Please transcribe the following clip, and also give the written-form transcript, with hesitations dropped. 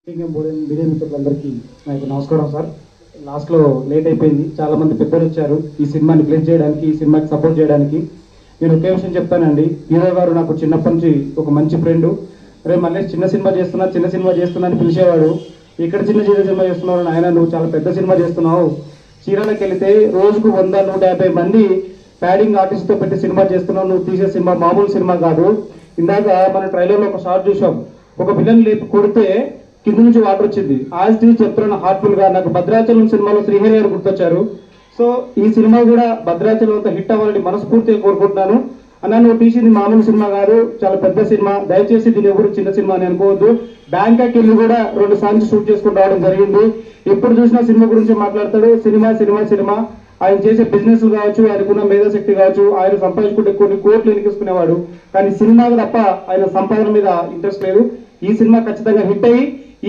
Media మిత్రులందరికీ నాకు నమస్కారం సార్. లాస్ట్లో లేట్ అయిపోయింది, చాలా మంది పెద్దలు వచ్చారు ఈ సినిమాని ప్లేస్ చేయడానికి, ఈ సినిమాకి సపోర్ట్ చేయడానికి. నేను ఒకే విషయం చెప్తానండి, హీరో గారు నాకు చిన్నప్పటి నుంచి ఒక మంచి ఫ్రెండ్. రే మళ్ళీ చిన్న సినిమా చేస్తున్నా అని పిలిచేవాడు. ఇక్కడ చిన్న సినిమా చేస్తున్నావు ఆయన, నువ్వు చాలా పెద్ద సినిమా చేస్తున్నావు. చీరాలకు వెళితే రోజుకు 100-150 మంది ప్యాడింగ్ ఆర్టిస్ట్తో పెట్టి సినిమా చేస్తున్నావు. నువ్వు తీసే సినిమా మామూలు సినిమా కాదు. ఇందాక మన ట్రైలర్లో ఒక షార్ట్ చూసాం, ఒక విలన్ లేపి కొడితే కింద నుంచి వాటర్ వచ్చింది. ఆస్తి చెప్తున్న హార్ట్ఫుల్ గా నాకు భద్రాచలం సినిమాలో శ్రీహరి గారు గుర్తొచ్చారు. సో ఈ సినిమా కూడా భద్రాచలం అంతా హిట్ అవ్వాలని మనస్ఫూర్తిగా కోరుకుంటున్నాను. అన్న, నువ్వు తీసింది మామూలు సినిమా కాదు, చాలా పెద్ద సినిమా. దయచేసి దీన్ని ఎవరు చిన్న సినిమా అని అనుకోవద్దు. బ్యాంకాక్ వెళ్ళి కూడా 2 సాంగ్స్ షూట్ చేసుకుని రావడం జరిగింది. ఎప్పుడు చూసినా సినిమా గురించి మాట్లాడతాడు. సినిమా ఆయన చేసే బిజినెస్ కావచ్చు, ఆయనకున్న మేధాశక్తి కావచ్చు, ఆయన సంపాదించుకుంటే కొన్ని కోట్లు ఎనికిసుకునేవాడు. కానీ సినిమా తప్ప ఆయన సంపాదన మీద ఇంట్రెస్ట్ లేదు. ఈ సినిమా ఖచ్చితంగా హిట్ అయ్యి